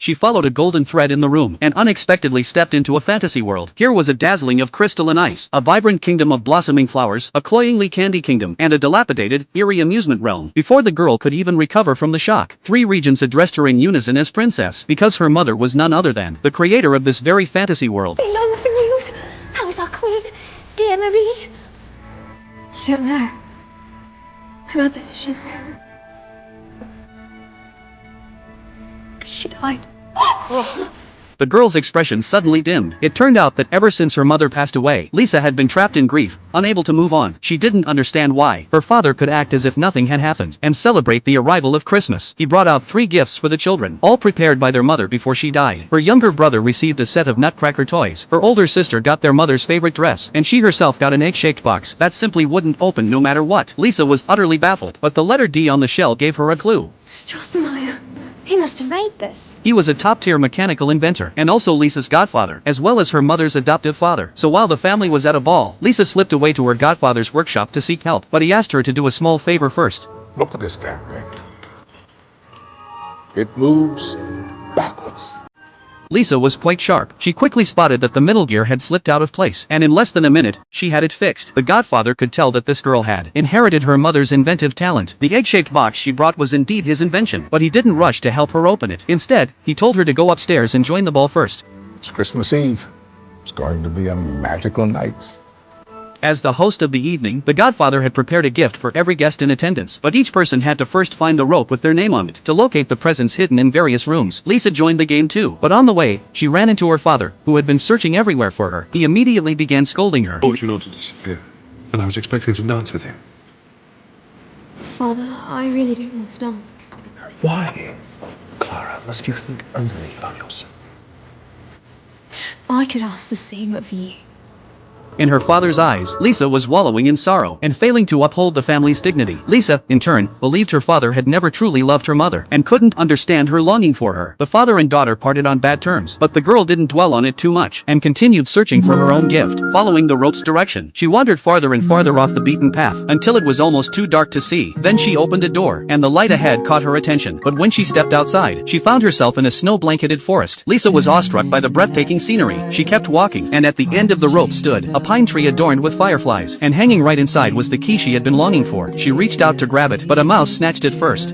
she followed a golden thread in the room and unexpectedly stepped into a fantasy world. Here was a dazzling of crystal and ice, a vibrant kingdom of blossoming flowers, a cloyingly candy kingdom, and a dilapidated, eerie amusement realm. Before the girl could even recover from the shock, 3 regents addressed her in unison as princess, because her mother was none other than the creator of this very fantasy world. We long for news. How is our queen, dear Marie? I don't know. My mother, she died. The girl's expression suddenly dimmed. It turned out that ever since her mother passed away, Lisa had been trapped in grief, unable to move on. She didn't understand why. Her father could act as if nothing had happened and celebrate the arrival of Christmas. He brought out 3 gifts for the children, all prepared by their mother before she died. Her younger brother received a set of Nutcracker toys. Her older sister got their mother's favorite dress, and she herself got an egg-shaped box that simply wouldn't open no matter what. Lisa was utterly baffled, but the letter D on the shell gave her a clue. Drosselmeyer. He must have made this. He was a top-tier mechanical inventor, and also Lisa's godfather, as well as her mother's adoptive father. So while the family was at a ball, Lisa slipped away to her godfather's workshop to seek help, but he asked her to do a small favor first. Look at this damn thing. It moves backwards. Lisa was quite sharp. She quickly spotted that the middle gear had slipped out of place, and in less than a minute, she had it fixed. The godfather could tell that this girl had inherited her mother's inventive talent. The egg-shaped box she brought was indeed his invention, but he didn't rush to help her open it. Instead, he told her to go upstairs and join the ball first. It's Christmas Eve. It's going to be a magical night. As the host of the evening, the godfather had prepared a gift for every guest in attendance, but each person had to first find the rope with their name on it to locate the presents hidden in various rooms. Lisa joined the game too, but on the way, she ran into her father, who had been searching everywhere for her. He immediately began scolding her. I told you not to disappear, and I was expecting to dance with you. Father, I really don't want to dance. Why? Clara, must you think only about yourself? I could ask the same of you. In her father's eyes, Lisa was wallowing in sorrow and failing to uphold the family's dignity. Lisa, in turn, believed her father had never truly loved her mother and couldn't understand her longing for her. The father and daughter parted on bad terms, but the girl didn't dwell on it too much and continued searching for her own gift. Following the rope's direction, she wandered farther and farther off the beaten path until it was almost too dark to see. Then she opened a door, and the light ahead caught her attention. But when she stepped outside, she found herself in a snow-blanketed forest. Lisa was awestruck by the breathtaking scenery. She kept walking, and at the end of the rope stood a pine tree adorned with fireflies, and hanging right inside was the key she had been longing for. She reached out to grab it, but a mouse snatched it first.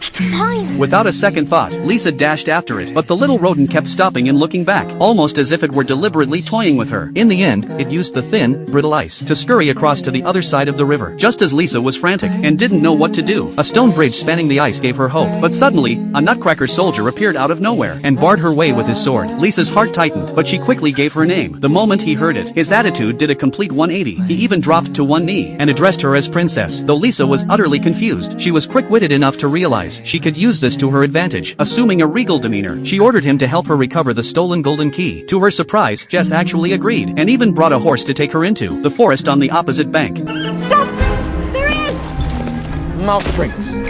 It's mine. Without a second thought, Lisa dashed after it, but the little rodent kept stopping and looking back, almost as if it were deliberately toying with her. In the end, it used the thin, brittle ice to scurry across to the other side of the river. Just as Lisa was frantic and didn't know what to do, a stone bridge spanning the ice gave her hope. But suddenly, a Nutcracker soldier appeared out of nowhere and barred her way with his sword. Lisa's heart tightened, but she quickly gave her name. The moment he heard it, his attitude did a complete 180. He even dropped to one knee and addressed her as princess. Though Lisa was utterly confused, she was quick-witted enough to realize she could use this to her advantage. Assuming a regal demeanor, she ordered him to help her recover the stolen golden key. To her surprise, Jess actually agreed, and even brought a horse to take her into the forest on the opposite bank. Stop! There he is! Mouse strings.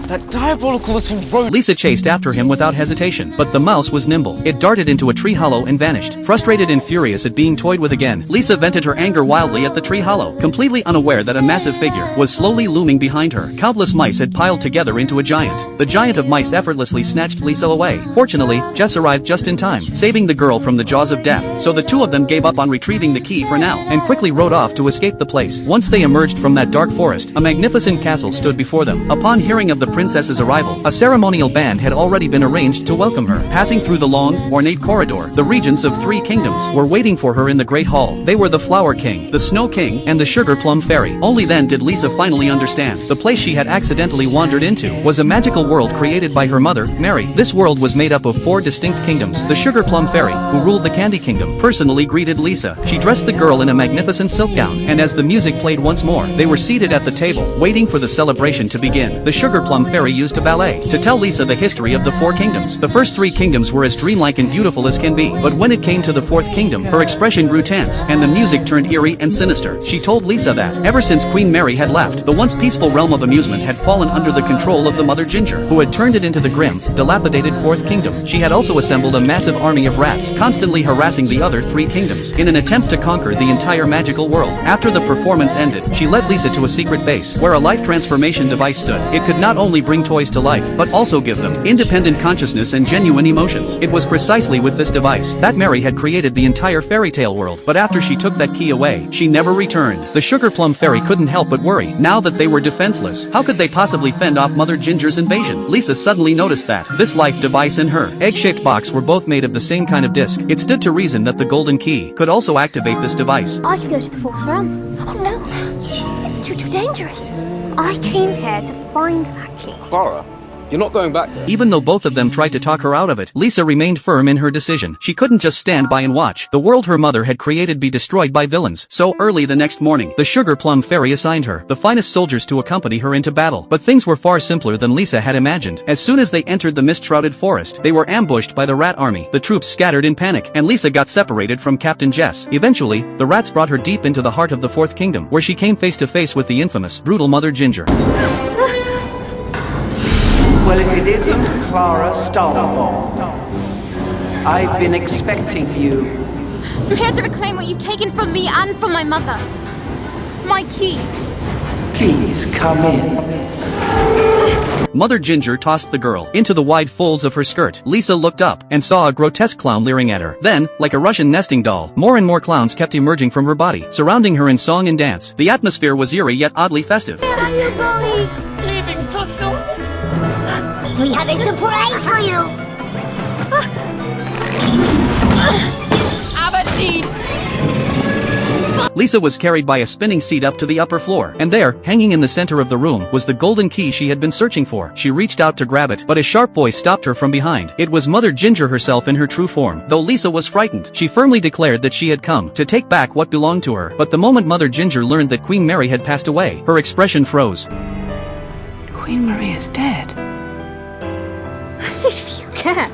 That diabolical little rodent. Lisa chased after him without hesitation, but the mouse was nimble. It darted into a tree hollow and vanished. Frustrated and furious at being toyed with again, Lisa vented her anger wildly at the tree hollow, completely unaware that a massive figure was slowly looming behind her. Countless mice had piled together into a giant. The giant of mice effortlessly snatched Lisa away. Fortunately, Jess arrived just in time, saving the girl from the jaws of death, so the two of them gave up on retrieving the key for now, and quickly rode off to escape the place. Once they emerged from that dark forest, a magnificent castle stood before them. Upon hearing of the princess's arrival, a ceremonial band had already been arranged to welcome her. Passing through the long, ornate corridor, the regents of 3 kingdoms were waiting for her in the Great Hall. They were the Flower King, the Snow King, and the Sugar Plum Fairy. Only then did Lisa finally understand. The place she had accidentally wandered into was a magical world created by her mother, Mary. This world was made up of 4 distinct kingdoms. The Sugar Plum Fairy, who ruled the Candy Kingdom, personally greeted Lisa. She dressed the girl in a magnificent silk gown, and as the music played once more, they were seated at the table, waiting for the celebration to begin. The Sugar Plum Fairy used a ballet to tell Lisa the history of the 4 kingdoms. The first 3 kingdoms were as dreamlike and beautiful as can be, but when it came to the 4th kingdom, her expression grew tense, and the music turned eerie and sinister. She told Lisa that, ever since Queen Mary had left, the once peaceful realm of amusement had fallen under the control of the Mother Ginger, who had turned it into the grim, dilapidated 4th kingdom. She had also assembled a massive army of rats, constantly harassing the other 3 kingdoms, in an attempt to conquer the entire magical world. After the performance ended, she led Lisa to a secret base, where a life transformation device stood. It could not only only bring toys to life, but also give them independent consciousness and genuine emotions. It was precisely with this device that Mary had created the entire fairy tale world. But after she took that key away, she never returned. The Sugar Plum Fairy couldn't help but worry. Now that they were defenseless, how could they possibly fend off Mother Ginger's invasion? Lisa suddenly noticed that this life device and her egg-shaped box were both made of the same kind of disc. It stood to reason that the golden key could also activate this device. I could go to the fourth realm. Oh no, it's too dangerous. I came here to find that key. Clara, you're not going back there. Even though both of them tried to talk her out of it, Lisa remained firm in her decision. She couldn't just stand by and watch the world her mother had created be destroyed by villains. So early the next morning, the Sugar Plum Fairy assigned her the finest soldiers to accompany her into battle. But things were far simpler than Lisa had imagined. As soon as they entered the mist-shrouded forest, they were ambushed by the rat army. The troops scattered in panic, and Lisa got separated from Captain Jess. Eventually, the rats brought her deep into the heart of the Fourth Kingdom, where she came face to face with the infamous, brutal Mother Ginger. Well, if it isn't Clara Starbomb, I've been expecting you. I'm here to reclaim what you've taken from me and from my mother. My key. Please come in. Mother Ginger tossed the girl into the wide folds of her skirt. Lisa looked up and saw a grotesque clown leering at her. Then, like a Russian nesting doll, more and more clowns kept emerging from her body, surrounding her in song and dance. The atmosphere was eerie yet oddly festive. Where are you going? Leaving so soon. We have a surprise for you. Aberdeen. Lisa was carried by a spinning seat up to the upper floor, and there, hanging in the center of the room, was the golden key she had been searching for. She reached out to grab it, but a sharp voice stopped her from behind. It was Mother Ginger herself in her true form. Though Lisa was frightened, she firmly declared that she had come to take back what belonged to her. But the moment Mother Ginger learned that Queen Mary had passed away, her expression froze. Queen Marie is dead. As if you care.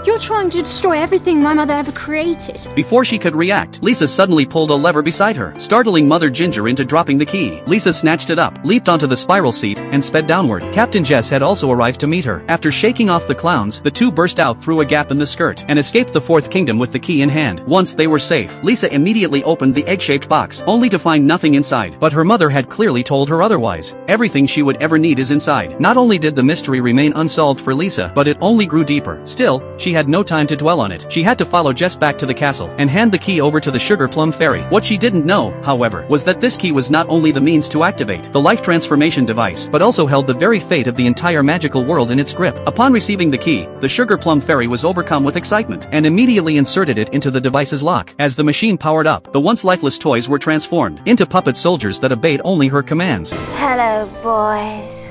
You're trying to destroy everything my mother ever created. Before she could react, Lisa suddenly pulled a lever beside her, startling Mother Ginger into dropping the key. Lisa snatched it up, leaped onto the spiral seat, and sped downward. Captain Jess had also arrived to meet her. After shaking off the clowns, the two burst out through a gap in the skirt, and escaped the Fourth Kingdom with the key in hand. Once they were safe, Lisa immediately opened the egg-shaped box, only to find nothing inside. But her mother had clearly told her otherwise. Everything she would ever need is inside. Not only did the mystery remain unsolved for Lisa, but it only grew deeper. Still, she had no time to dwell on it. She had to follow Jess back to the castle, and hand the key over to the Sugar Plum Fairy. What she didn't know, however, was that this key was not only the means to activate the life transformation device, but also held the very fate of the entire magical world in its grip. Upon receiving the key, the Sugar Plum Fairy was overcome with excitement, and immediately inserted it into the device's lock. As the machine powered up, the once lifeless toys were transformed into puppet soldiers that obeyed only her commands. Hello, boys.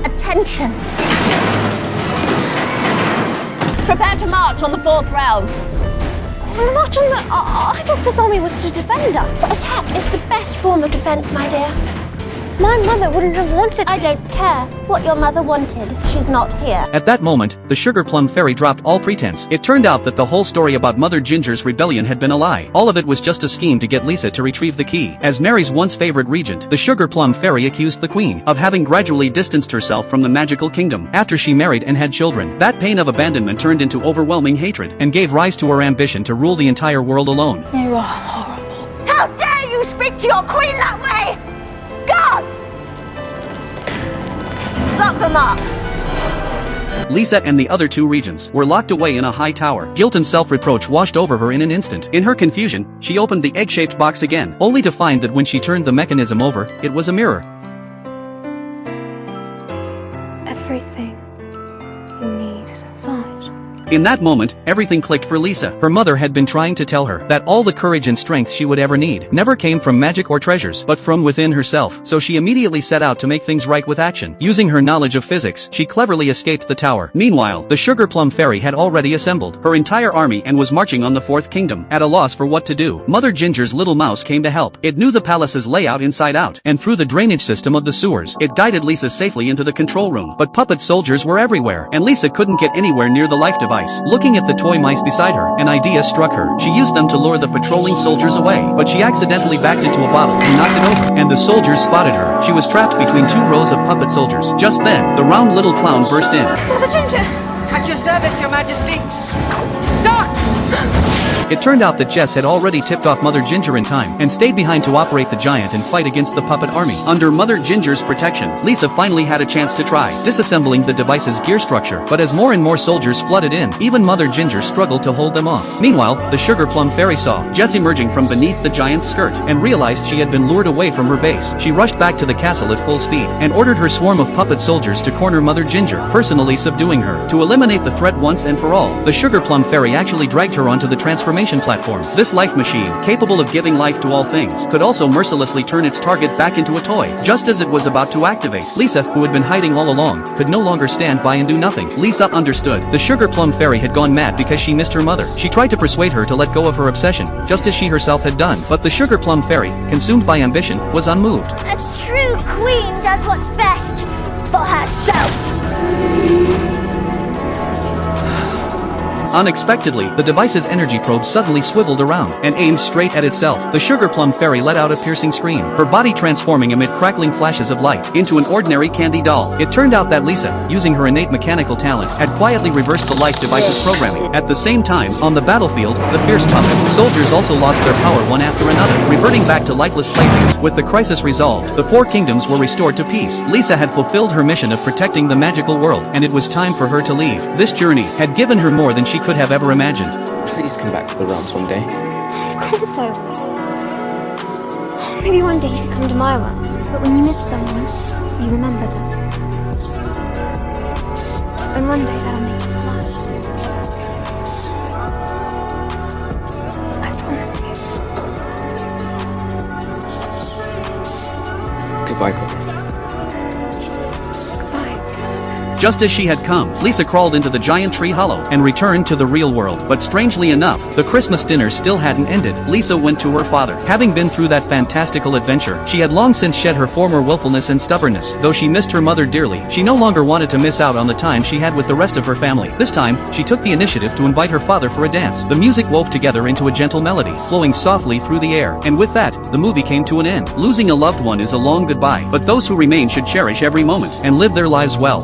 Attention. Prepare to march on the fourth realm. March on the... I thought this army was to defend us. Attack is the best form of defense, my dear. My mother wouldn't have wanted I this. don't care what your mother wanted. She's not here. At that moment, the Sugar Plum Fairy dropped all pretense. It turned out that the whole story about Mother Ginger's rebellion had been a lie. All of it was just a scheme to get Lisa to retrieve the key. As Mary's once favored regent, the Sugar Plum Fairy accused the Queen of having gradually distanced herself from the magical kingdom. After she married and had children, that pain of abandonment turned into overwhelming hatred, and gave rise to her ambition to rule the entire world alone. You are horrible. How dare you speak to your queen that way? Guards! Lock them up. Lisa and the other two regents were locked away in a high tower. Guilt and self-reproach washed over her in an instant. In her confusion, she opened the egg-shaped box again, only to find that when she turned the mechanism over, it was a mirror. Everything you need is inside. In that moment, everything clicked for Lisa. Her mother had been trying to tell her that all the courage and strength she would ever need never came from magic or treasures, but from within herself. So she immediately set out to make things right with action. Using her knowledge of physics, she cleverly escaped the tower. Meanwhile, the Sugar Plum Fairy had already assembled her entire army and was marching on the Fourth Kingdom. At a loss for what to do, Mother Ginger's little mouse came to help. It knew the palace's layout inside out, and through the drainage system of the sewers, it guided Lisa safely into the control room. But puppet soldiers were everywhere, and Lisa couldn't get anywhere near the life device. Looking at the toy mice beside her, an idea struck her. She used them to lure the patrolling soldiers away, but she accidentally backed into a bottle and knocked it over, and the soldiers spotted her. She was trapped between two rows of puppet soldiers. Just then, the round little clown burst in. Mother Ginger! At your service, Your Majesty. Stop! It turned out that Jess had already tipped off Mother Ginger in time and stayed behind to operate the giant and fight against the puppet army. Under Mother Ginger's protection, Lisa finally had a chance to try disassembling the device's gear structure, but as more and more soldiers flooded in, even Mother Ginger struggled to hold them off. Meanwhile, the Sugar Plum Fairy saw Jess emerging from beneath the giant's skirt and realized she had been lured away from her base. She rushed back to the castle at full speed and ordered her swarm of puppet soldiers to corner Mother Ginger, personally subduing her. To eliminate the threat once and for all, the Sugar Plum Fairy actually dragged her onto the transformation platform. This life machine, capable of giving life to all things, could also mercilessly turn its target back into a toy. Just as it was about to activate, Lisa, who had been hiding all along, could no longer stand by and do nothing. Lisa understood. The Sugar Plum Fairy had gone mad because she missed her mother. She tried to persuade her to let go of her obsession, just as she herself had done. But the Sugar Plum Fairy, consumed by ambition, was unmoved. A true queen does what's best for herself. Unexpectedly, the device's energy probe suddenly swiveled around and aimed straight at itself. The Sugar Plum Fairy let out a piercing scream, her body transforming amid crackling flashes of light into an ordinary candy doll. It turned out that Lisa, using her innate mechanical talent, had quietly reversed the life device's programming. At the same time, on the battlefield, the fierce puppet soldiers also lost their power one after another, reverting back to lifeless playthings. With the crisis resolved, the four kingdoms were restored to peace. Lisa had fulfilled her mission of protecting the magical world, and it was time for her to leave. This journey had given her more than she could have ever imagined. Please come back to the realms one day. Of course I will. Maybe one day you can come to my world. But when you miss someone, you remember them. And one day that'll make you smile. I promise you. Goodbye, Cobra. Just as she had come, Lisa crawled into the giant tree hollow and returned to the real world. But strangely enough, the Christmas dinner still hadn't ended. Lisa went to her father. Having been through that fantastical adventure, she had long since shed her former willfulness and stubbornness. Though she missed her mother dearly, she no longer wanted to miss out on the time she had with the rest of her family. This time, she took the initiative to invite her father for a dance. The music wove together into a gentle melody, flowing softly through the air. And with that, the movie came to an end. Losing a loved one is a long goodbye, but those who remain should cherish every moment and live their lives well.